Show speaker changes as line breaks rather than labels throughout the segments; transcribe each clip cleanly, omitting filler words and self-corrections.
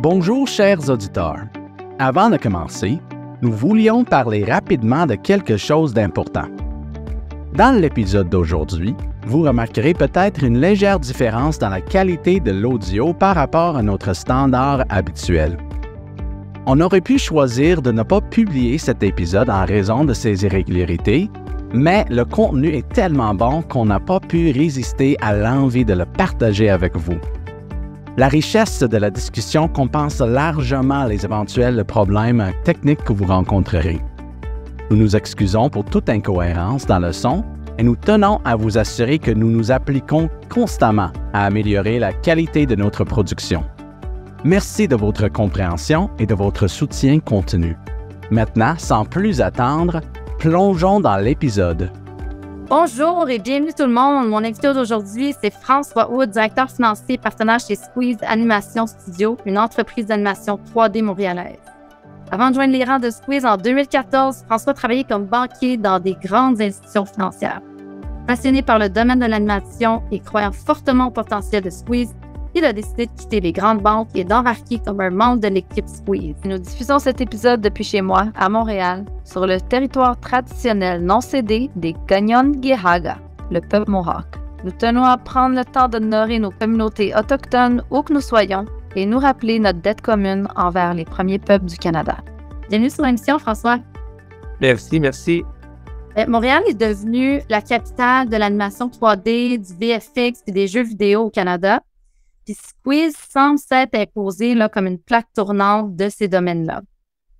Bonjour chers auditeurs. Avant de commencer, nous voulions parler rapidement de quelque chose d'important. Dans l'épisode d'aujourd'hui, vous remarquerez peut-être une légère différence dans la qualité de l'audio par rapport à notre standard habituel. On aurait pu choisir de ne pas publier cet épisode en raison de ces irrégularités, mais le contenu est tellement bon qu'on n'a pas pu résister à l'envie de le partager avec vous. La richesse de la discussion compense largement les éventuels problèmes techniques que vous rencontrerez. Nous nous excusons pour toute incohérence dans le son et nous tenons à vous assurer que nous nous appliquons constamment à améliorer la qualité de notre production. Merci de votre compréhension et de votre soutien continu. Maintenant, sans plus attendre, plongeons dans l'épisode.
Bonjour et bienvenue tout le monde. Mon invité d'aujourd'hui, c'est François Hood, directeur financier et partenaire chez Squeeze Animation Studio, une entreprise d'animation 3D montréalaise. Avant de joindre les rangs de Squeeze en 2014, François travaillait comme banquier dans des grandes institutions financières. Passionné par le domaine de l'animation et croyant fortement au potentiel de Squeeze, il a décidé de quitter les grandes banques et d'embarquer comme un membre de l'équipe Squeeze. Nous diffusons cet épisode depuis chez moi, à Montréal, sur le territoire traditionnel non cédé des Kanien'kehá:ka, le peuple Mohawk. Nous tenons à prendre le temps d'honorer nos communautés autochtones où que nous soyons et nous rappeler notre dette commune envers les premiers peuples du Canada. Bienvenue sur l'émission, François.
Merci.
Montréal est devenu la capitale de l'animation 3D, du VFX et des jeux vidéo au Canada. Puis Squeeze semble s'être imposé là, comme une plaque tournante de ces domaines-là.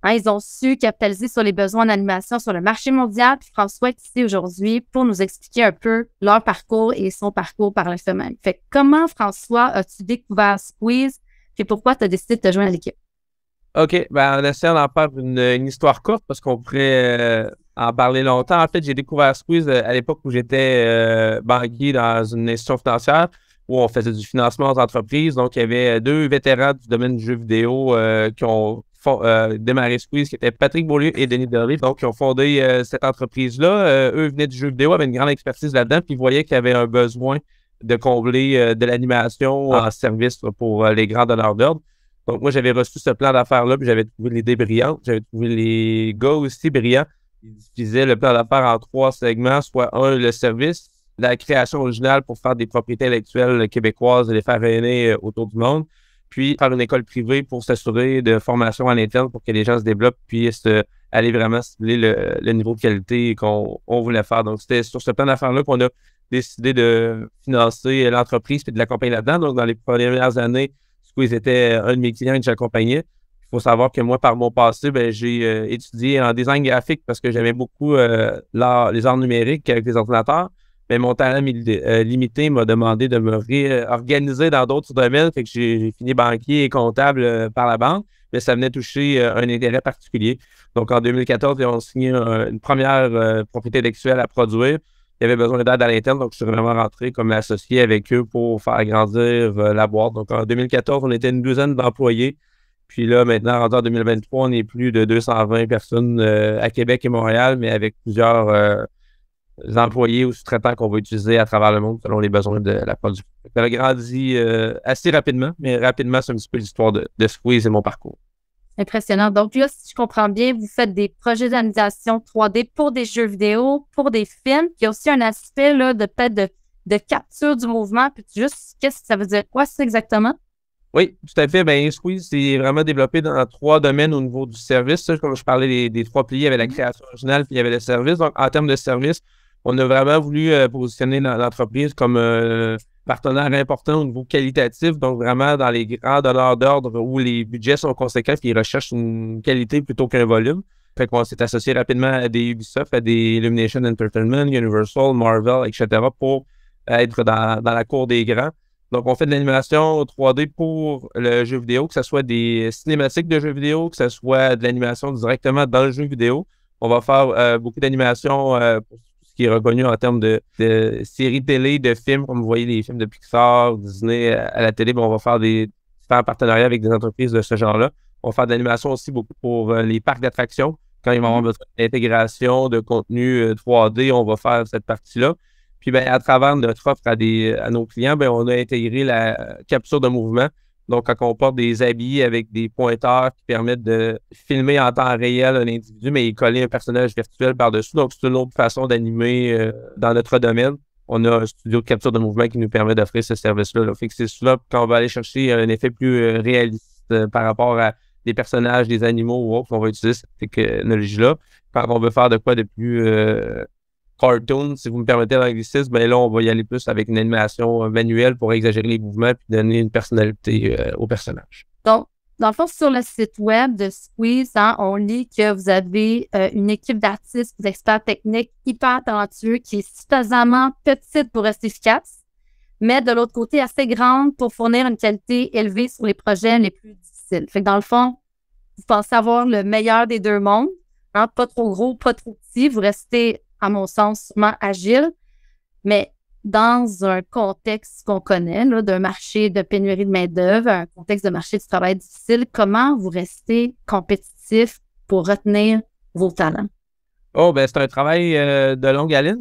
Ils ont su capitaliser sur les besoins d'animation sur le marché mondial. Puis François est ici aujourd'hui pour nous expliquer un peu leur parcours et son parcours par le fait même. Fait que comment, François, as-tu découvert Squeeze? Puis pourquoi tu as décidé de te joindre à l'équipe?
OK, en essayant d'en faire une histoire courte parce qu'on pourrait en parler longtemps. En fait, j'ai découvert Squeeze à l'époque où j'étais banquier dans une institution financière où on faisait du financement aux entreprises. Donc, il y avait deux vétérans du domaine du jeu vidéo qui ont démarré Squeeze, qui étaient Patrick Beaulieu et Denis Derry. Donc, ils ont fondé cette entreprise-là. Eux venaient du jeu vidéo, avaient une grande expertise là-dedans, puis ils voyaient qu'il y avait un besoin de combler de l'animation en service pour les grands donneurs d'ordre. Donc, moi, j'avais reçu ce plan d'affaires-là, puis j'avais trouvé l'idée brillante. J'avais trouvé les gars aussi brillants. Ils divisaient le plan d'affaires en 3 segments, soit le service, la création originale pour faire des propriétés intellectuelles québécoises et les faire rayonner autour du monde, puis faire une école privée pour s'assurer de formation à l'interne pour que les gens se développent puissent aller vraiment cibler le niveau de qualité qu'on voulait faire. Donc, c'était sur ce plan d'affaires-là qu'on a décidé de financer l'entreprise et de l'accompagner là-dedans. Donc, dans les premières années, Squeeze était un de mes clients que j'accompagnais. Il faut savoir que moi, par mon passé, j'ai étudié en design graphique parce que j'aimais beaucoup les arts numériques avec les ordinateurs. Mais mon talent limité m'a demandé de me réorganiser dans d'autres domaines. Fait que j'ai fini banquier et comptable par la banque, mais ça venait toucher un intérêt particulier. Donc, en 2014, ils ont signé une première propriété intellectuelle à produire. Il y avait besoin d'aide à l'interne, donc je suis vraiment rentré comme associé avec eux pour faire grandir la boîte. Donc, en 2014, on était une douzaine d'employés. Puis là, maintenant, rendu en 2023, on est plus de 220 personnes à Québec et Montréal, mais avec plusieurs employés ou sous-traitants qu'on va utiliser à travers le monde selon les besoins de la production. Ça a grandi assez rapidement, mais rapidement, c'est un petit peu l'histoire de Squeeze et mon parcours.
Impressionnant. Donc là, si je comprends bien, vous faites des projets d'animation 3D pour des jeux vidéo, pour des films. Il y a aussi un aspect là, peut-être de capture du mouvement. Puis juste, qu'est-ce que ça veut dire? Quoi, c'est exactement?
Oui, tout à fait. Squeeze, c'est vraiment développé dans 3 domaines au niveau du service. Comme je parlais des 3 piliers, il y avait la création originale, puis il y avait le service. Donc, en termes de service, on a vraiment voulu positionner l'entreprise comme partenaire important au niveau qualitatif, donc vraiment dans les grands donneurs d'ordre où les budgets sont conséquents et ils recherchent une qualité plutôt qu'un volume. Fait qu'on s'est associé rapidement à des Ubisoft, à des Illumination Entertainment, Universal, Marvel, etc. pour être dans la cour des grands. Donc, on fait de l'animation 3D pour le jeu vidéo, que ce soit des cinématiques de jeux vidéo, que ce soit de l'animation directement dans le jeu vidéo. On va faire beaucoup d'animation pour qui est reconnu en termes de séries télé, de films, comme vous voyez les films de Pixar, Disney à la télé, on va faire des différents partenariats avec des entreprises de ce genre-là. On va faire de l'animation aussi beaucoup pour les parcs d'attractions. Quand ils vont avoir besoin d'intégration, de contenu 3D, on va faire cette partie-là. Puis à travers notre offre à nos clients, on a intégré la capture de mouvement Donc, quand on porte des habits avec des pointeurs qui permettent de filmer en temps réel un individu, mais y coller un personnage virtuel par-dessus. Donc, c'est une autre façon d'animer dans notre domaine. On a un studio de capture de mouvement qui nous permet d'offrir ce service-là. Là. Fait que c'est souvent quand on va aller chercher un effet plus réaliste par rapport à des personnages, des animaux ou autres, on va utiliser cette technologie-là. Quand on veut faire de quoi de plus cartoon, si vous me permettez l'anglicisme, ben là, on va y aller plus avec une animation manuelle pour exagérer les mouvements et donner une personnalité au personnage.
Donc, dans le fond, sur le site web de Squeeze, on lit que vous avez une équipe d'artistes, d'experts techniques hyper talentueux qui est suffisamment petite pour rester efficace, mais de l'autre côté, assez grande pour fournir une qualité élevée sur les projets les plus difficiles. Fait que dans le fond, vous pensez avoir le meilleur des deux mondes, pas trop gros, pas trop petit. Vous restez, à mon sens, sûrement agile, mais dans un contexte qu'on connaît, là, d'un marché de pénurie de main-d'œuvre, un contexte de marché du travail difficile, comment vous restez compétitif pour retenir vos talents?
Oh, ben c'est un travail de longue haleine,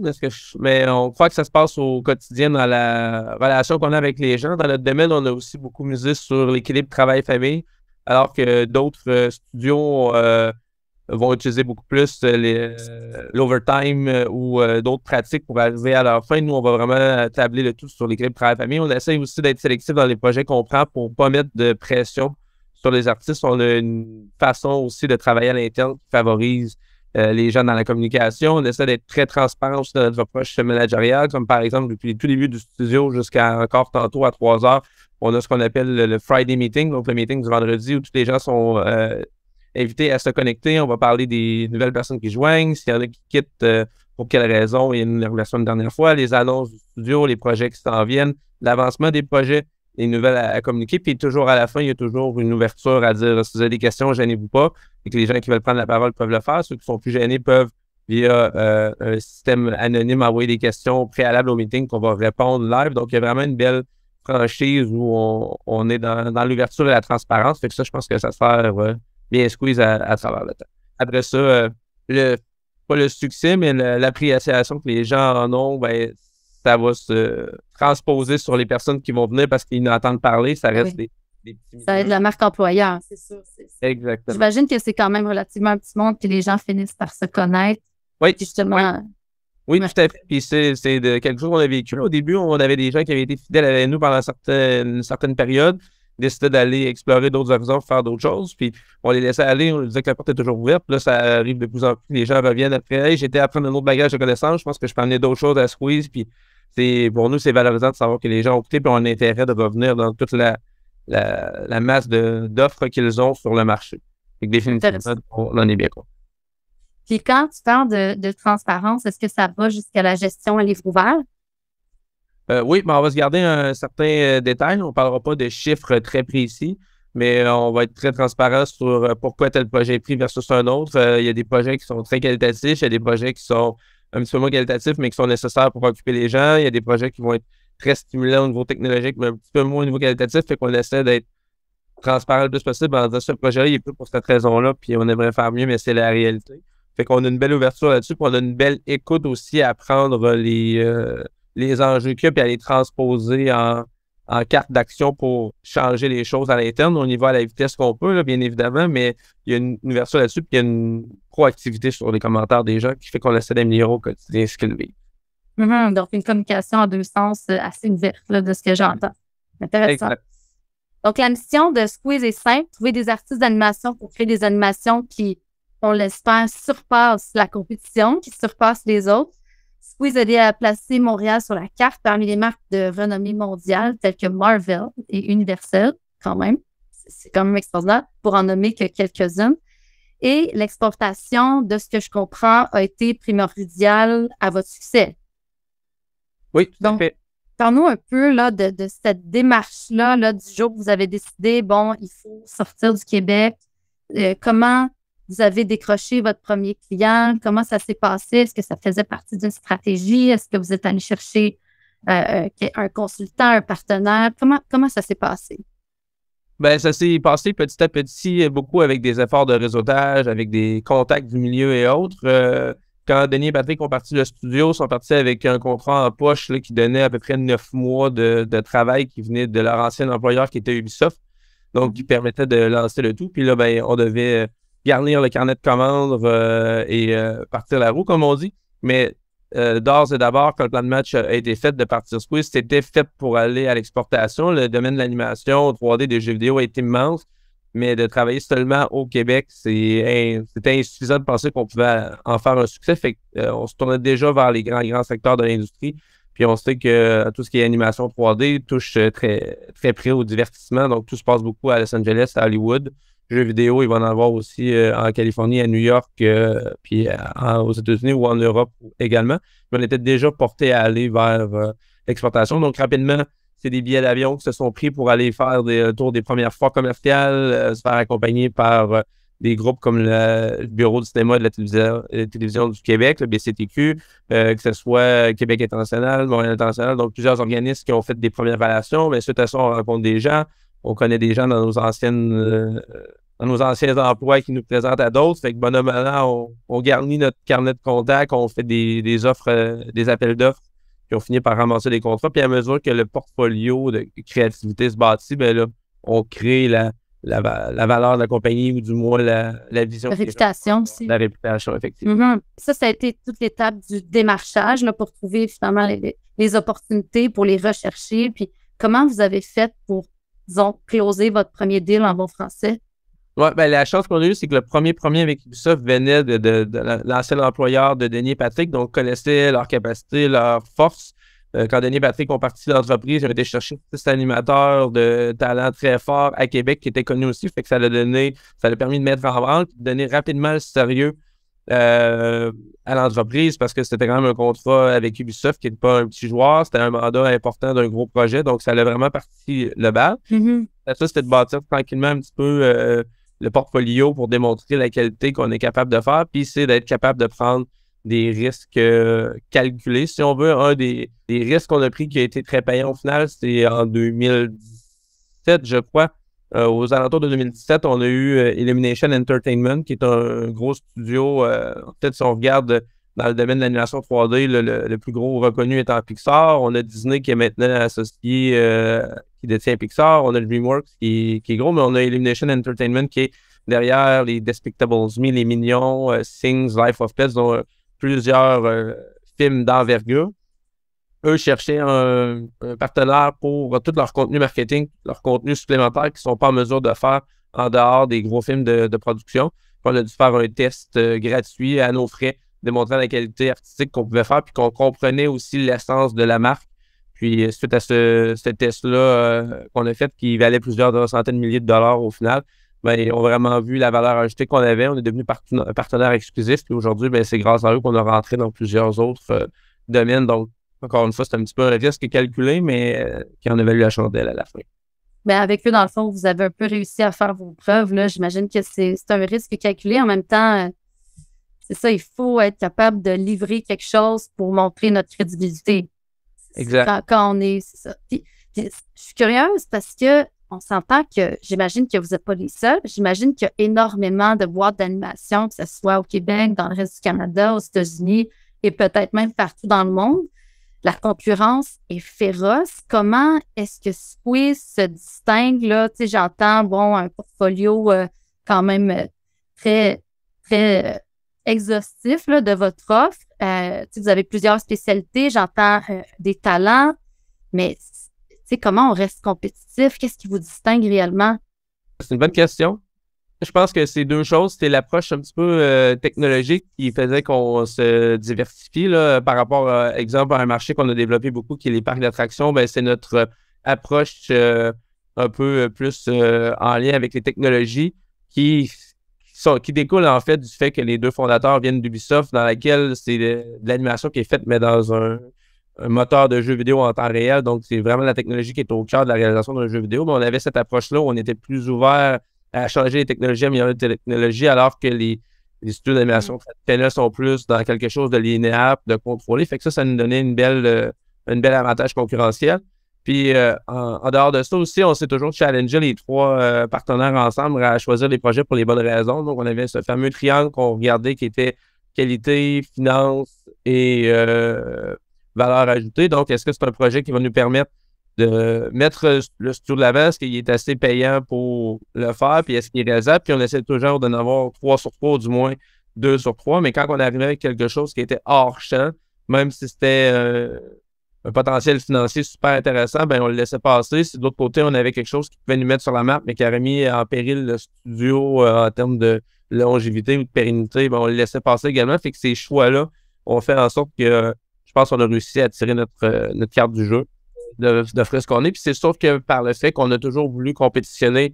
mais on croit que ça se passe au quotidien dans la relation qu'on a avec les gens. Dans notre domaine, on a aussi beaucoup misé sur l'équilibre travail-famille, alors que d'autres studios vont utiliser beaucoup plus l'overtime ou d'autres pratiques pour arriver à leur fin. Nous, on va vraiment tabler le tout sur l'équilibre travail-famille. On essaie aussi d'être sélectif dans les projets qu'on prend pour ne pas mettre de pression sur les artistes. On a une façon aussi de travailler à l'interne qui favorise les gens dans la communication. On essaie d'être très transparent aussi dans notre approche managériale, comme par exemple depuis le tout début du studio jusqu'à encore tantôt à 3 heures, on a ce qu'on appelle le Friday meeting, donc le meeting du vendredi où tous les gens sont invités à se connecter. On va parler des nouvelles personnes qui joignent, s'il y en a qui quittent, pour quelles raisons, il y a une relation une dernière fois, les annonces du studio, les projets qui s'en viennent, l'avancement des projets, les nouvelles à communiquer. Puis toujours à la fin, il y a toujours une ouverture à dire si vous avez des questions, gênez-vous pas. Et que les gens qui veulent prendre la parole peuvent le faire. Ceux qui sont plus gênés peuvent, via un système anonyme, envoyer des questions préalables au meeting qu'on va répondre live. Donc, il y a vraiment une belle franchise où on est dans l'ouverture et la transparence. Fait que ça, je pense que ça sert bien Squeeze à travers le temps. Après ça, pas le succès, mais l'appréciation que les gens en ont, ben, ça va se transposer sur les personnes qui vont venir parce qu'ils n'entendent parler. Ça reste des petits...
Ça aide la marque employeur, c'est sûr.
Exactement.
J'imagine que c'est quand même relativement un petit monde que les gens finissent par se connaître.
Oui,
justement.
Oui, tout à fait. Puis c'est quelque chose qu'on a vécu. Au début, on avait des gens qui avaient été fidèles à nous pendant une certaine période, décidaient d'aller explorer d'autres horizons, faire d'autres choses. Puis on les laissait aller, on leur disait que la porte est toujours ouverte. Puis là, ça arrive de plus en plus. Les gens reviennent après. Hey, j'étais à prendre un autre bagage de connaissances. Je pense que je peux amener d'autres choses à Squeeze. Puis pour nous, c'est valorisant de savoir que les gens ont écouté puis ont intérêt de revenir dans toute la masse d'offres qu'ils ont sur le marché. Et que définitivement, on en est bien compte.
Puis quand tu parles de transparence, est-ce que ça va jusqu'à la gestion à livre ouvert?
Oui, mais on va se garder un certain détail. On ne parlera pas de chiffres très précis, mais on va être très transparent sur pourquoi tel projet est pris versus un autre. Il y a des projets qui sont très qualitatifs, il y a des projets qui sont un petit peu moins qualitatifs, mais qui sont nécessaires pour occuper les gens. Il y a des projets qui vont être très stimulants au niveau technologique, mais un petit peu moins au niveau qualitatif, fait qu'on essaie d'être transparent le plus possible en disant ce projet-là, il est plus pour cette raison-là, puis on aimerait faire mieux, mais c'est la réalité. Fait qu'on a une belle ouverture là-dessus, puis on a une belle écoute aussi à prendre les enjeux qu'il y a, puis à les transposer en carte d'action pour changer les choses à l'interne. On y va à la vitesse qu'on peut, là, bien évidemment, mais il y a une ouverture là-dessus, puis il y a une proactivité sur les commentaires des gens qui fait qu'on essaie d'améliorer au quotidien ce qu'ils vivent.
Donc, une communication en deux sens assez ouverte là, de ce que j'entends. Intéressant. Exact. Donc, la mission de Squeeze est simple, trouver des artistes d'animation pour créer des animations qui, on l'espère, surpassent la compétition, qui surpassent les autres. Squeeze a aidé à placer Montréal sur la carte parmi les marques de renommée mondiale telles que Marvel et Universal, quand même. C'est quand même extraordinaire pour en nommer que quelques-unes. Et l'exportation, de ce que je comprends, a été primordiale à votre succès.
Oui, tout à fait.
Parle-nous un peu là, de cette démarche-là là, du jour où vous avez décidé, bon, il faut sortir du Québec. Comment vous avez décroché votre premier client? Comment ça s'est passé? Est-ce que ça faisait partie d'une stratégie? Est-ce que vous êtes allé chercher un consultant, un partenaire? Comment ça s'est passé?
Ben, ça s'est passé petit à petit, beaucoup avec des efforts de réseautage, avec des contacts du milieu et autres. Quand Denis et Patrick ont parti le studio, ils sont partis avec un contrat en poche là, qui donnait à peu près 9 mois de travail qui venait de leur ancien employeur qui était Ubisoft. donc qui permettait de lancer le tout. Puis là, ben, on devait garnir le carnet de commandes et partir la roue, comme on dit. Mais d'ores et d'abord, quand le plan de match a été fait de partir Squeeze, c'était fait pour aller à l'exportation. Le domaine de l'animation 3D des jeux vidéo est immense, mais de travailler seulement au Québec, c'était insuffisant de penser qu'on pouvait en faire un succès. Fait qu'on se tournait déjà vers les grands secteurs de l'industrie. Puis on sait que tout ce qui est animation 3D touche très, très près au divertissement. Donc tout se passe beaucoup à Los Angeles, à Hollywood. Jeux vidéo, il va en avoir aussi en Californie, à New York, puis aux États-Unis ou en Europe également. Mais on était déjà porté à aller vers l'exportation. Donc, rapidement, c'est des billets d'avion qui se sont pris pour aller faire des tours des premières fois commerciales, se faire accompagner par des groupes comme le Bureau du cinéma et de la télévision du Québec, le BCTQ, que ce soit Québec international, Montréal international, donc plusieurs organismes qui ont fait des premières relations. Mais suite à ça, on rencontre des gens. On connaît des gens dans nos anciens emplois qui nous présentent à d'autres. Fait que bonhomme on garnit notre carnet de contacts, on fait des offres, des appels d'offres, puis on finit par ramasser des contrats. Puis à mesure que le portfolio de créativité se bâtit, ben là, on crée la valeur de la compagnie ou du moins la vision.
La réputation aussi.
La réputation, effectivement.
Mm-hmm. Ça a été toute l'étape du démarchage là, pour trouver finalement les opportunités, pour les rechercher. Puis comment vous avez fait pour, disons, closer votre premier deal en bon français?
Oui, ben la chance qu'on a eue, c'est que le premier avec Ubisoft venait de l'ancien employeur de Denis et Patrick, donc connaissait leur capacité, leur force. Quand Denis et Patrick ont parti de l'entreprise, ils ont été chercher cet animateur de talent très fort à Québec qui était connu aussi, fait que ça a permis de mettre en branle, de donner rapidement le sérieux à l'entreprise parce que c'était quand même un contrat avec Ubisoft qui n'était pas un petit joueur, c'était un mandat important d'un gros projet, donc ça allait vraiment parti le bal.
Mm-hmm.
Ça, c'était de bâtir tranquillement un petit peu le portfolio pour démontrer la qualité qu'on est capable de faire, puis c'est d'être capable de prendre des risques calculés. Si on veut, un des risques qu'on a pris qui a été très payant au final, c'était en 2017, je crois. Aux alentours de 2017, on a eu Illumination Entertainment, qui est un gros studio. Peut-être si on regarde dans le domaine de l'animation 3D, le plus gros reconnu étant Pixar. On a Disney qui est maintenant associé, qui détient Pixar. On a le DreamWorks qui est gros, mais on a Illumination Entertainment qui est derrière les Despicable Me, les Mignons, Things, Life of Pets, dont plusieurs films d'envergure. Eux cherchaient un partenaire pour tout leur contenu marketing, leur contenu supplémentaire qu'ils ne sont pas en mesure de faire en dehors des gros films de production. Puis on a dû faire un test gratuit à nos frais, démontrant la qualité artistique qu'on pouvait faire, puis qu'on comprenait aussi l'essence de la marque. Puis suite à ce test-là qu'on a fait, qui valait plusieurs centaines de milliers de dollars au final, ben, ils ont vraiment vu la valeur ajoutée qu'on avait. On est devenu partenaire exclusif. Puis aujourd'hui, ben, c'est grâce à eux qu'on a rentré dans plusieurs autres domaines. Donc, encore une fois, c'est un petit peu un risque calculé, mais qui en a valu la chandelle à la fin.
Bien, avec eux, dans le fond, vous avez un peu réussi à faire vos preuves. Là. J'imagine que c'est un risque calculé. En même temps, c'est ça, il faut être capable de livrer quelque chose pour montrer notre crédibilité.
Exact.
Quand on est, c'est ça. Puis, je suis curieuse parce que on s'entend que j'imagine que vous n'êtes pas les seuls. J'imagine qu'il y a énormément de boîtes d'animation, que ce soit au Québec, dans le reste du Canada, aux États-Unis et peut-être même partout dans le monde. La concurrence est féroce. Comment est-ce que Squeeze se distingue? Là? Tu sais, j'entends, bon, un portfolio quand même très, très exhaustif là, de votre offre. Tu sais, vous avez plusieurs spécialités. J'entends des talents, mais tu sais, comment on reste compétitif? Qu'est-ce qui vous distingue réellement?
C'est une bonne question. Je pense que c'est deux choses. C'était l'approche un petit peu technologique qui faisait qu'on se diversifie là, par rapport, exemple, à un marché qu'on a développé beaucoup, qui est les parcs d'attractions. Ben, c'est notre approche un peu plus en lien avec les technologies qui découlent en fait du fait que les deux fondateurs viennent d'Ubisoft, dans laquelle c'est de l'animation qui est faite, mais dans un moteur de jeu vidéo en temps réel. Donc, c'est vraiment la technologie qui est au cœur de la réalisation d'un jeu vidéo. Mais on avait cette approche-là où on était plus ouvert à changer les technologies, à améliorer les technologies, alors que les studios d'animation traditionnels sont plus dans quelque chose de linéaire, de contrôlé. Fait que ça nous donnait une belle avantage concurrentiel. Puis, en dehors de ça aussi, on s'est toujours challengé les trois partenaires ensemble à choisir les projets pour les bonnes raisons. Donc, on avait ce fameux triangle qu'on regardait qui était qualité, finance et valeur ajoutée. Donc, est-ce que c'est un projet qui va nous permettre de mettre le studio de l'avant, est-ce qu'il est assez payant pour le faire, puis est-ce qu'il est réalisable, puis on essaie toujours d'en avoir 3 sur 3, ou du moins 2 sur 3, mais quand on arrivait avec quelque chose qui était hors champ, même si c'était un potentiel financier super intéressant, ben on le laissait passer. Si de l'autre côté, on avait quelque chose qui pouvait nous mettre sur la map, mais qui aurait mis en péril le studio en termes de longévité ou de pérennité, ben on le laissait passer également. Fait que ces choix-là ont fait en sorte que je pense qu'on a réussi à tirer notre carte du jeu, d'offrir ce qu'on est. Puis c'est sûr que par le fait qu'on a toujours voulu compétitionner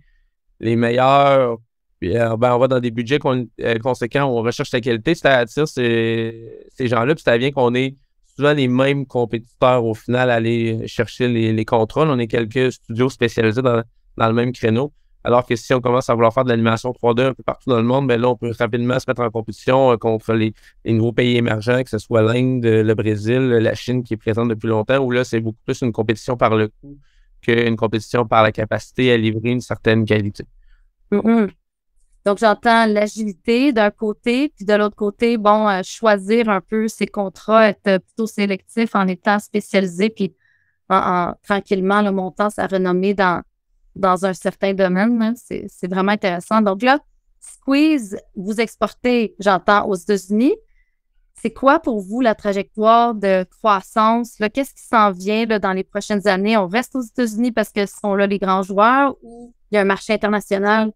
les meilleurs, puis ben on va dans des budgets conséquents, on recherche la qualité, ça attire ces gens-là, puis ça vient qu'on est souvent les mêmes compétiteurs au final à aller chercher les contrôles. On est quelques studios spécialisés dans le même créneau. Alors que si on commence à vouloir faire de l'animation 3D un peu partout dans le monde, ben là, on peut rapidement se mettre en compétition contre les nouveaux pays émergents, que ce soit l'Inde, le Brésil, la Chine qui est présente depuis longtemps, où là, c'est beaucoup plus une compétition par le coût qu'une compétition par la capacité à livrer une certaine qualité.
Mm-hmm. Donc, j'entends l'agilité d'un côté, puis de l'autre côté, choisir un peu ses contrats, être plutôt sélectif en étant spécialisé, puis tranquillement, le montant sa renommée dans un certain domaine. Hein. C'est vraiment intéressant. Donc là, Squeeze, vous exportez, j'entends, aux États-Unis. C'est quoi pour vous la trajectoire de croissance? Là, qu'est-ce qui s'en vient là, dans les prochaines années? On reste aux États-Unis parce que ce sont là les grands joueurs ou il y a un marché international?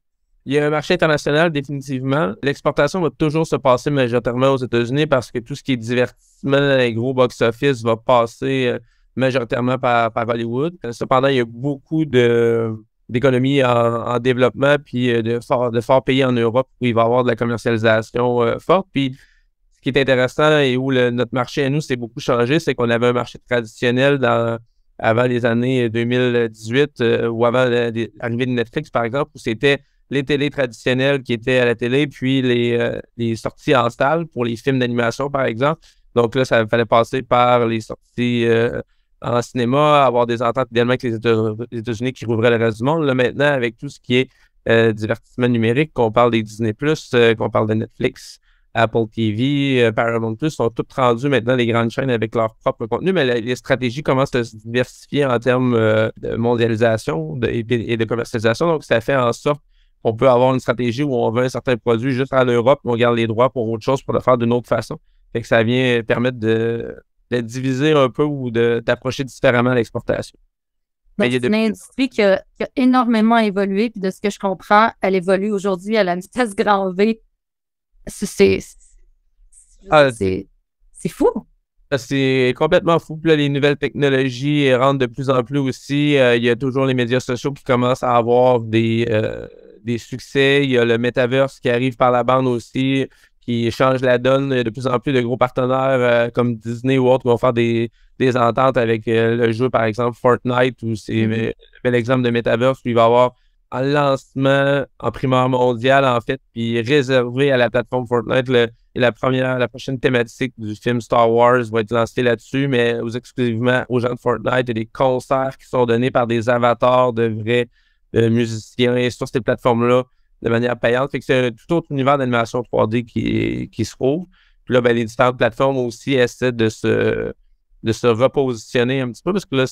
Il y a un marché international, définitivement. L'exportation va toujours se passer majoritairement aux États-Unis parce que tout ce qui est divertissement et gros box-office va passer majoritairement par Hollywood. Cependant, il y a beaucoup d'économies en développement puis de forts pays en Europe où il va y avoir de la commercialisation forte. Puis, ce qui est intéressant et où notre marché à nous s'est beaucoup changé, c'est qu'on avait un marché traditionnel avant les années 2018 ou avant l'arrivée de Netflix, par exemple, où c'était les télés traditionnelles qui étaient à la télé, puis les sorties en salle pour les films d'animation, par exemple. Donc là, ça fallait passer par les sorties en cinéma, avoir des ententes idéalement avec les États-Unis qui rouvraient le reste du monde. Là, maintenant, avec tout ce qui est divertissement numérique, qu'on parle des Disney+, qu'on parle de Netflix, Apple TV, Paramount+, sont toutes rendues maintenant les grandes chaînes avec leur propre contenu, mais les stratégies commencent à se diversifier en termes de mondialisation et de commercialisation. Donc, ça fait en sorte qu'on peut avoir une stratégie où on veut un certain produit juste en Europe, mais on garde les droits pour autre chose pour le faire d'une autre façon. Fait que ça vient permettre de diviser un peu ou d'approcher différemment l'exportation.
Donc, c'est une industrie qui a énormément évolué, puis de ce que je comprends, elle évolue aujourd'hui à la vitesse grand V. C'est fou.
C'est complètement fou. Puis là, les nouvelles technologies rentrent de plus en plus aussi. Il y a toujours les médias sociaux qui commencent à avoir des succès. Il y a le Metaverse qui arrive par la bande aussi, qui change la donne. Il y a de plus en plus de gros partenaires comme Disney ou autres qui vont faire des ententes avec le jeu, par exemple, Fortnite, où c'est un bel exemple de Metaverse où il va y avoir un lancement en primeur mondiale, en fait, puis réservé à la plateforme Fortnite. La prochaine thématique du film Star Wars va être lancée là-dessus, mais exclusivement aux gens de Fortnite. Il y a des concerts qui sont donnés par des avatars de vrais musiciens sur ces plateformes-là de manière payante. Fait que c'est un tout autre univers d'animation 3D qui se trouve. Puis là, les différentes plateformes aussi essaient de se repositionner un petit peu parce que là,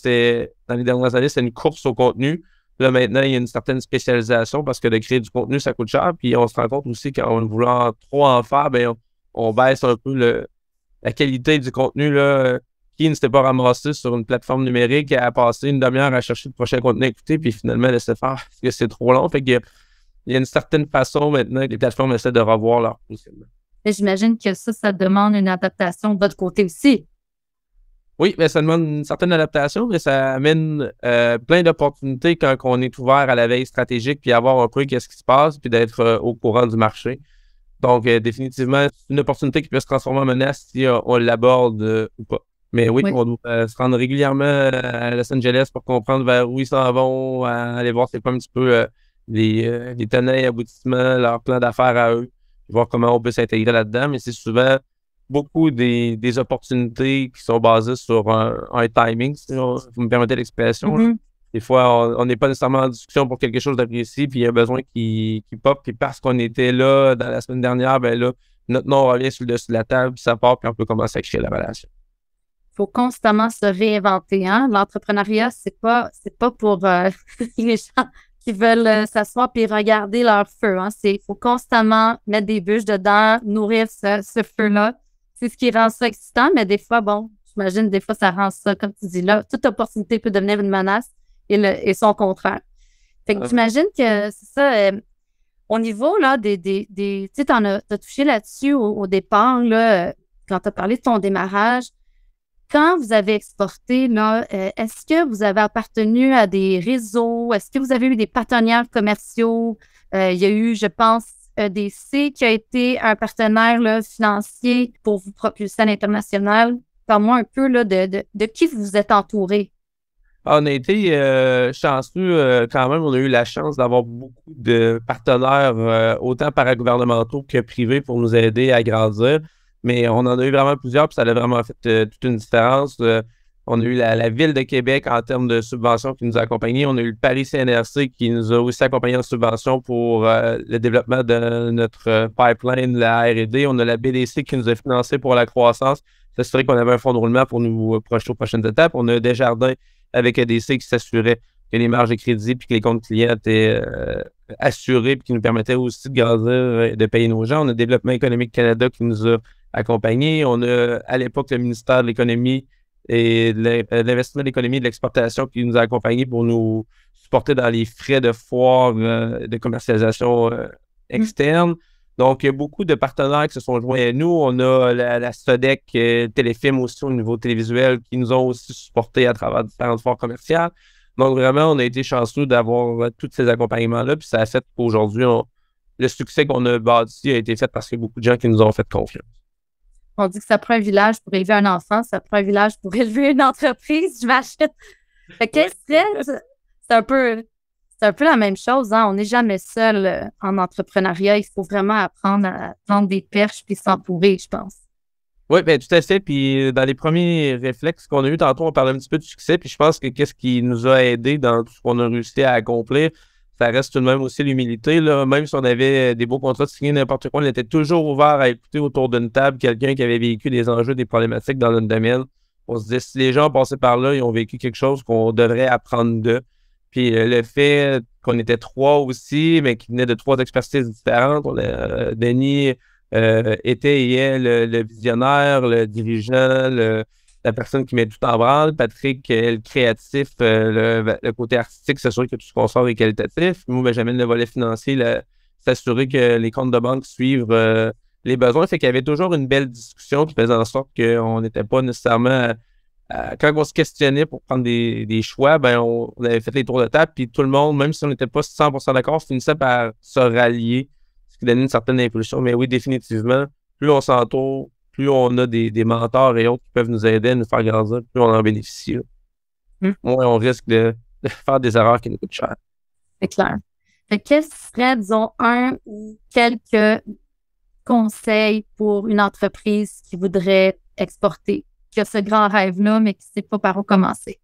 dans les dernières années, c'est une course au contenu. Là, maintenant, il y a une certaine spécialisation parce que de créer du contenu, ça coûte cher. Puis on se rend compte aussi qu'en voulant trop en faire, ben, on baisse un peu la qualité du contenu. Là, qui ne s'était pas ramassé sur une plateforme numérique à passer une demi-heure à chercher le prochain contenu à écouter, puis finalement laisser faire parce que c'est trop long. Fait qu'il y a une certaine façon maintenant que les plateformes essaient de revoir leur positionnement.
Et j'imagine que ça demande une adaptation de votre côté aussi.
Oui, mais ça demande une certaine adaptation, mais ça amène plein d'opportunités quand on est ouvert à la veille stratégique, puis avoir un peu qu'est-ce qui se passe, puis d'être au courant du marché. Donc, définitivement, c'est une opportunité qui peut se transformer en menace si on l'aborde ou pas. Mais oui, on doit se rendre régulièrement à Los Angeles pour comprendre vers où ils s'en vont, aller voir c'est pas un petit peu les tenants et aboutissements, leur plan d'affaires à eux, voir comment on peut s'intégrer là-dedans, mais c'est souvent beaucoup des opportunités qui sont basées sur un timing, si vous me permettez l'expression.
Mm-hmm.
Des fois, on n'est pas nécessairement en discussion pour quelque chose de précis, puis il y a un besoin qui pop, puis parce qu'on était là dans la semaine dernière, ben là, notre nom revient sur le dessus de la table, puis ça part, puis on peut commencer à créer la relation.
faut constamment se réinventer. Hein? L'entrepreneuriat, c'est pas pour les gens qui veulent s'asseoir et regarder leur feu. Hein? Il faut constamment mettre des bûches dedans, nourrir ce feu-là. C'est ce qui rend ça excitant, mais des fois, bon, j'imagine, des fois, ça rend ça, comme tu dis là, toute opportunité peut devenir une menace et son contraire. Fait que j'imagine que c'est ça, au niveau là, tu sais, t'as touché là-dessus au départ, là, quand tu as parlé de ton démarrage. Quand vous avez exporté, là, est-ce que vous avez appartenu à des réseaux? Est-ce que vous avez eu des partenaires commerciaux? Il y a eu, je pense, EDC qui a été un partenaire là, financier pour vous propulser à l'international. Parle-moi un peu là, de qui vous êtes entouré.
On a été chanceux quand même. On a eu la chance d'avoir beaucoup de partenaires, autant paragouvernementaux que privés, pour nous aider à grandir. Mais on en a eu vraiment plusieurs, puis ça a vraiment fait toute une différence. On a eu la Ville de Québec en termes de subventions qui nous a accompagnés. On a eu le Paris CNRC qui nous a aussi accompagnés en subvention pour le développement de notre pipeline, la R&D. On a la BDC qui nous a financé pour la croissance. S'assurer qu'on avait un fonds de roulement pour nous projeter aux prochaines étapes. On a Desjardins avec EDC qui s'assurait que les marges de crédit puis que les comptes clients étaient assurés puis qui nous permettaient aussi de grandir et de payer nos gens. On a Développement économique Canada qui nous a accompagnés. On a à l'époque le ministère de l'Économie et de l'Investissement de l'Économie et de l'Exportation qui nous a accompagnés pour nous supporter dans les frais de foire de commercialisation externe. Donc, il y a beaucoup de partenaires qui se sont joints à nous. On a la SODEC Téléfilm aussi au niveau télévisuel qui nous ont aussi supportés à travers différentes foires commerciales. Donc, vraiment, on a été chanceux d'avoir tous ces accompagnements-là. Puis ça a fait qu'aujourd'hui, le succès qu'on a bâti a été fait parce qu'il y a beaucoup de gens qui nous ont fait confiance.
On dit que ça prend un village pour élever un enfant, ça prend un village pour élever une entreprise, j'imagine. Fait que c'est un peu la même chose. Hein? On n'est jamais seul en entrepreneuriat. Il faut vraiment apprendre à prendre des perches puis s'entourer, je pense.
Oui, bien, tout à fait. Puis dans les premiers réflexes qu'on a eu tantôt, on parlait un petit peu du succès. Puis je pense que qu'est-ce qui nous a aidé dans tout ce qu'on a réussi à accomplir, ça reste tout de même aussi l'humilité. Là. Même si on avait des beaux contrats de signer n'importe quoi, on était toujours ouvert à écouter autour d'une table quelqu'un qui avait vécu des enjeux, des problématiques dans notre domaine. On se disait, si les gens passés par là, ils ont vécu quelque chose qu'on devrait apprendre d'eux. Puis le fait qu'on était trois aussi, mais qui venaient de trois expertises différentes. Denis était et est le visionnaire, le dirigeant, la personne qui met tout en branle. Patrick est le créatif, le côté artistique, s'assurer que tout ce qu'on sort est qualitatif. Moi, j'amène le volet financier, s'assurer que les comptes de banque suivent les besoins. Fait qu'il y avait toujours une belle discussion qui faisait en sorte qu'on n'était pas nécessairement... quand on se questionnait pour prendre des choix, ben on avait fait les tours de table, puis tout le monde, même si on n'était pas 100% d'accord, finissait par se rallier, ce qui donnait une certaine impulsion. Mais oui, définitivement, plus on s'entoure, plus on a des mentors et autres qui peuvent nous aider à nous faire grandir, plus on en bénéficie. Moins on risque de faire des erreurs qui nous coûtent cher.
C'est clair. Quel serait, disons, un ou quelques conseils pour une entreprise qui voudrait exporter, qui a ce grand rêve-là, mais qui ne sait pas par où commencer?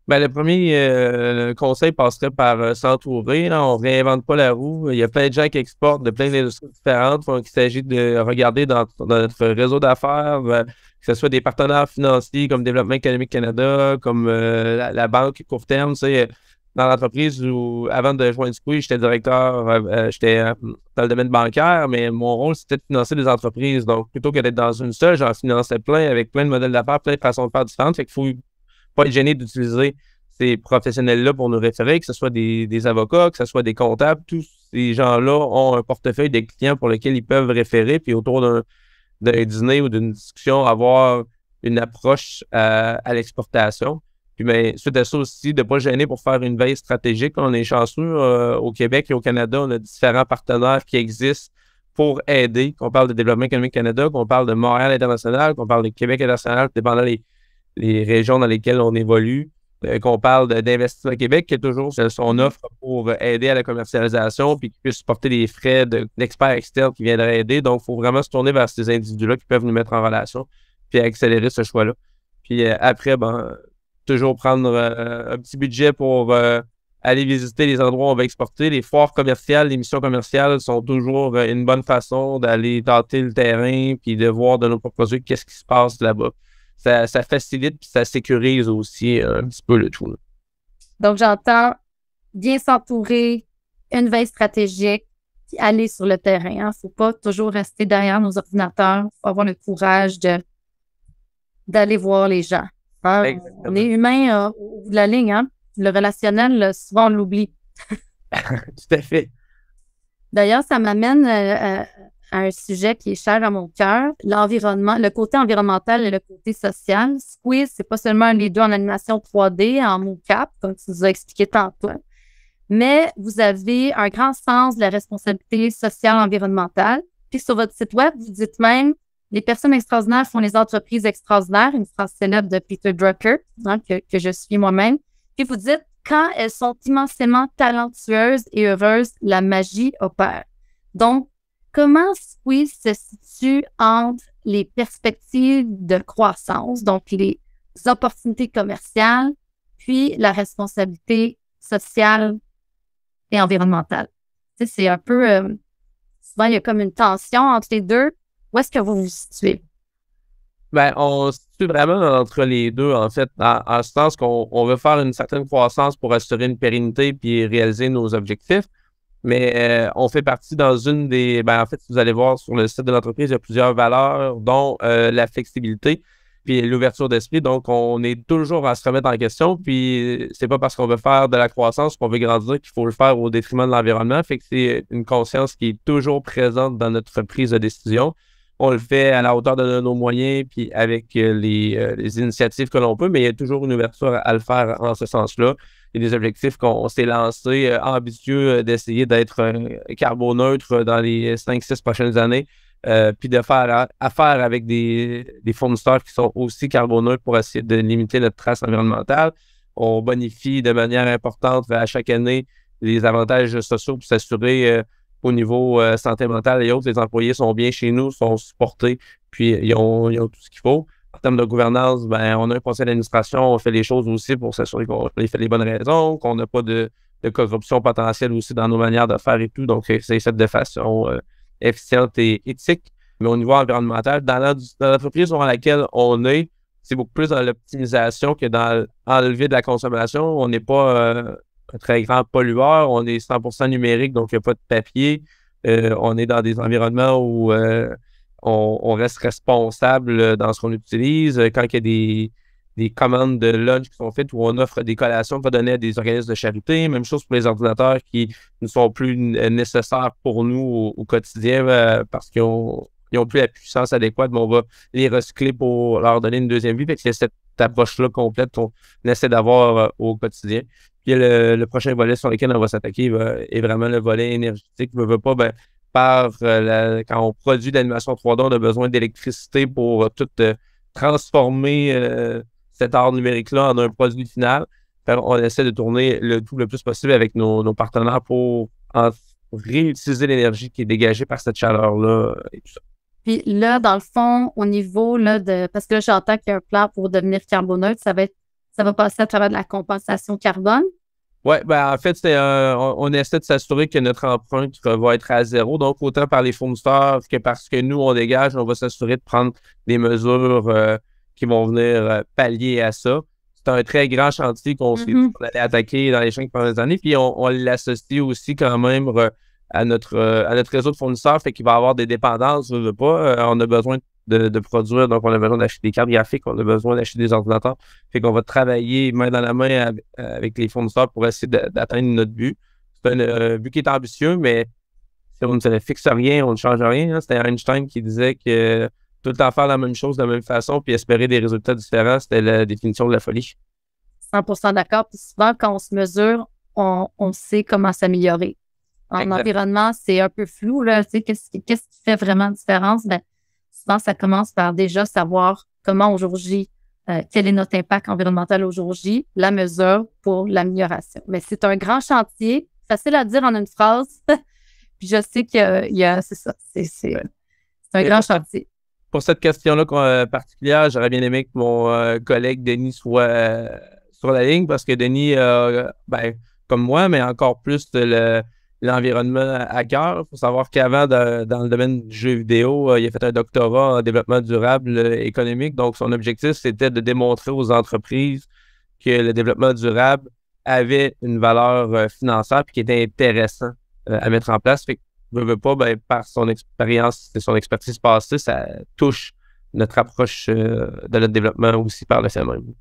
Ben, le premier conseil passerait par s'entourer. Là. On ne réinvente pas la roue. Il y a plein de gens qui exportent de plein d'industries différentes. Il s'agit de regarder dans notre réseau d'affaires, que ce soit des partenaires financiers comme Développement économique Canada, comme la banque court terme. Tu sais, dans l'entreprise où, avant de joindre Squeeze, j'étais directeur, j'étais dans le domaine bancaire, mais mon rôle, c'était de financer des entreprises. Donc, plutôt que d'être dans une seule, j'en finançais plein avec plein de modèles d'affaires, plein de façons de faire différentes. Fait qu'il faut pas être gêné d'utiliser ces professionnels-là pour nous référer, que ce soit des avocats, que ce soit des comptables. Tous ces gens-là ont un portefeuille de clients pour lesquels ils peuvent référer, puis autour d'un dîner ou d'une discussion, avoir une approche à l'exportation. Puis, bien, suite à ça aussi, de ne pas gêner pour faire une veille stratégique. On est chanceux au Québec et au Canada, on a différents partenaires qui existent pour aider. Qu'on parle de Développement économique Canada, qu'on parle de Montréal International, qu'on parle de Québec International, dépendant les régions dans lesquelles on évolue, qu'on parle d'Investissement Québec, qui a toujours son offre pour aider à la commercialisation puis qui puisse supporter les frais d'experts externes qui viendraient aider. Donc, il faut vraiment se tourner vers ces individus-là qui peuvent nous mettre en relation puis accélérer ce choix-là. Puis après, toujours prendre un petit budget pour aller visiter les endroits où on va exporter. Les foires commerciales, les missions commerciales sont toujours une bonne façon d'aller tâter le terrain puis de voir de nos propres yeux qu'est-ce qui se passe là-bas. ça facilite et ça sécurise aussi un petit peu le tout. Là.
Donc, j'entends bien s'entourer, une veille stratégique, puis aller sur le terrain. Il ne faut pas toujours rester derrière nos ordinateurs. Il faut avoir le courage d'aller voir les gens. Hein? On est humain au bout de la ligne. Hein? Le relationnel, souvent, on l'oublie.
Tout à fait.
D'ailleurs, ça m'amène à un sujet qui est cher à mon cœur, l'environnement, le côté environnemental et le côté social. Squeeze, c'est pas seulement un leader en animation 3D, en mocap, comme tu nous as expliqué tantôt, mais vous avez un grand sens de la responsabilité sociale environnementale. Puis sur votre site web, vous dites même « Les personnes extraordinaires font les entreprises extraordinaires », une phrase célèbre de Peter Drucker, hein, que je suis moi-même. Puis vous dites « Quand elles sont immensément talentueuses et heureuses, la magie opère ». Donc, comment Squeeze se situe entre les perspectives de croissance, donc les opportunités commerciales, puis la responsabilité sociale et environnementale? Tu sais, c'est un peu... souvent, il y a comme une tension entre les deux. Où est-ce que vous vous situez?
Ben, on se situe vraiment entre les deux, en fait, en ce sens qu'on veut faire une certaine croissance pour assurer une pérennité puis réaliser nos objectifs. Mais on fait partie dans une des... Ben, en fait, si vous allez voir sur le site de l'entreprise, il y a plusieurs valeurs, dont la flexibilité puis l'ouverture d'esprit. Donc, on est toujours à se remettre en question. Puis, c'est pas parce qu'on veut faire de la croissance qu'on veut grandir qu'il faut le faire au détriment de l'environnement. Fait que c'est une conscience qui est toujours présente dans notre prise de décision. On le fait à la hauteur de nos moyens puis avec les initiatives que l'on peut, mais il y a toujours une ouverture à le faire en ce sens-là. Il y a des objectifs qu'on s'est lancés ambitieux d'essayer d'être carboneutre dans les 5-6 prochaines années, puis de faire affaire avec des fournisseurs qui sont aussi carboneutres pour essayer de limiter notre trace environnementale. On bonifie de manière importante à chaque année les avantages sociaux pour s'assurer au niveau santé mentale et autres, les employés sont bien chez nous, sont supportés, puis ils ont tout ce qu'il faut. En termes de gouvernance, ben, on a un conseil d'administration, on fait les choses aussi pour s'assurer qu'on les fait les bonnes raisons, qu'on n'a pas de corruption potentielle aussi dans nos manières de faire et tout. Donc, c'est fait de façon efficiente et éthique. Mais au niveau environnemental, dans l'entreprise dans laquelle on est, c'est beaucoup plus dans l'optimisation que dans enlever de la consommation. On n'est pas un très grand pollueur, on est 100% numérique, donc il n'y a pas de papier. On est dans des environnements où on reste responsable dans ce qu'on utilise. Quand il y a des commandes de lunch qui sont faites où on offre des collations qu'on donner à des organismes de charité. Même chose pour les ordinateurs qui ne sont plus nécessaires pour nous au quotidien parce qu'ils n'ont plus la puissance adéquate, mais on va les recycler pour leur donner une deuxième vie. Fait que c'est cette approche-là complète qu'on essaie d'avoir au quotidien. Puis le prochain volet sur lequel on va s'attaquer est vraiment le volet énergétique. Je ne veux pas, quand on produit de l'animation 3D, on a besoin d'électricité pour tout transformer cet art numérique-là en un produit final. On essaie de tourner le tout le plus possible avec nos partenaires pour réutiliser l'énergie qui est dégagée par cette chaleur-là et tout ça.
Puis là, dans le fond, au niveau là, parce que là, j'entends qu'il y a un plan pour devenir carboneutre, ça va passer à travers de la compensation carbone.
Oui, ben en fait, on essaie de s'assurer que notre empreinte va être à zéro. Donc, autant par les fournisseurs que parce que nous, on dégage, on va s'assurer de prendre des mesures qui vont venir pallier à ça. C'est un très grand chantier qu'on allait attaquer dans les 5 premières années. Puis, on l'associe aussi quand même à notre réseau de fournisseurs. Fait qu'il va y avoir des dépendances, je veux pas. On a besoin de produire, donc on a besoin d'acheter des cartes graphiques, on a besoin d'acheter des ordinateurs. Fait qu'on va travailler main dans la main avec les fournisseurs pour essayer d'atteindre notre but. C'est un but qui est ambitieux, mais si on ne fixe rien, on ne change rien. Hein. C'était Einstein qui disait que tout le temps faire la même chose de la même façon puis espérer des résultats différents, c'était la définition de la folie.
100% d'accord. Puis souvent, quand on se mesure, on sait comment s'améliorer. En environnement, c'est un peu flou, là. Tu sais, qu'est-ce qui fait vraiment la différence? Ben, souvent, ça commence par déjà savoir comment au jour J, quel est notre impact environnemental au jour J, la mesure pour l'amélioration. Mais c'est un grand chantier, facile à dire en une phrase. Puis je sais qu'il y a c'est ça, c'est un grand chantier.
Pour cette question-là particulière, j'aurais bien aimé que mon collègue Denis soit sur la ligne parce que Denis, comme moi, mais encore plus l'environnement à cœur. Il faut savoir qu'avant, dans le domaine du jeu vidéo, il a fait un doctorat en développement durable économique. Donc, son objectif, c'était de démontrer aux entreprises que le développement durable avait une valeur financière et qui était intéressant à mettre en place. Fait que, veut pas, ben, par son expérience et son expertise passée, ça touche notre approche de notre développement aussi par le fait même.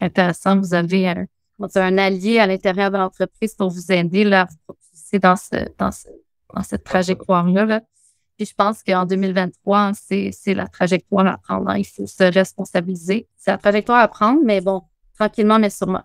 Intéressant. Vous avez un allié à l'intérieur de l'entreprise pour vous aider là, dans cette trajectoire-là. Là. Puis je pense qu'en 2023, c'est la trajectoire à prendre. Hein. Il faut se responsabiliser. C'est la trajectoire à prendre, mais bon, tranquillement, mais sûrement.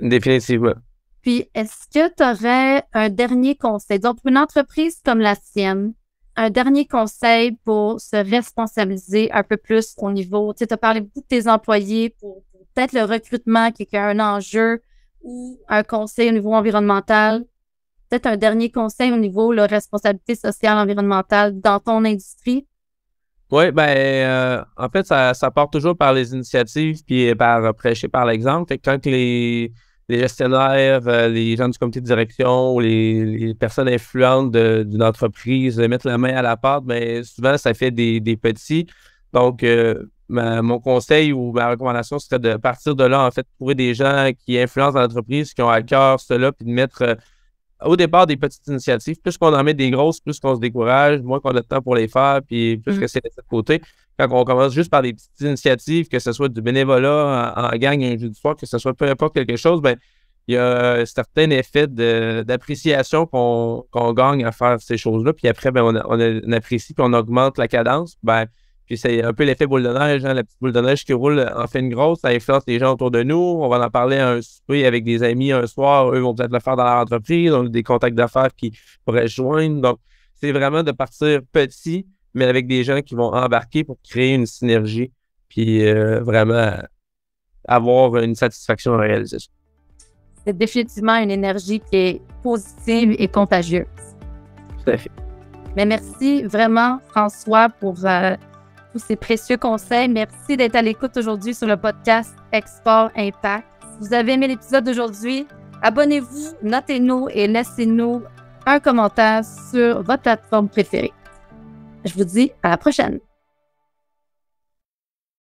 Définitivement.
Puis, est-ce que tu aurais un dernier conseil? Donc, pour une entreprise comme la sienne, un dernier conseil pour se responsabiliser un peu plus au niveau, tu sais, tu as parlé beaucoup de tes employés pour peut-être le recrutement qui est un enjeu ou un conseil au niveau environnemental. Peut-être un dernier conseil au niveau de la responsabilité sociale environnementale dans ton industrie?
Oui, en fait, ça part toujours par les initiatives puis par prêcher par l'exemple. Fait que quand les gestionnaires, les gens du comité de direction ou les personnes influentes d'une entreprise mettent la main à la pâte, bien, souvent, ça fait des petits. Donc, mon conseil ou ma recommandation serait de partir de là, en fait, trouver des gens qui influencent l'entreprise, qui ont à cœur cela, puis de mettre au départ des petites initiatives. Plus qu'on en met des grosses, plus qu'on se décourage, moins qu'on a de temps pour les faire, puis plus que c'est de cet côté. Quand on commence juste par des petites initiatives, que ce soit du bénévolat en gang, un jeu du soir, que ce soit peu importe quelque chose, ben il y a un certain effet d'appréciation qu'on gagne à faire ces choses-là. Puis après, ben, on apprécie, puis on augmente la cadence. Ben, puis c'est un peu l'effet boule de neige, hein, la petite boule de neige qui roule en fait une grosse, ça influence les gens autour de nous. On va en parler à un souper avec des amis un soir, eux vont peut-être le faire dans leur entreprise, on a des contacts d'affaires qui pourraient se joindre. Donc, c'est vraiment de partir petit, mais avec des gens qui vont embarquer pour créer une synergie, puis vraiment avoir une satisfaction en réalisation.
C'est définitivement une énergie qui est positive et contagieuse.
Tout à fait.
Mais merci vraiment, François, pour tous ces précieux conseils. Merci d'être à l'écoute aujourd'hui sur le podcast Export Impact. Si vous avez aimé l'épisode d'aujourd'hui, abonnez-vous, notez-nous et laissez-nous un commentaire sur votre plateforme préférée. Je vous dis à la prochaine.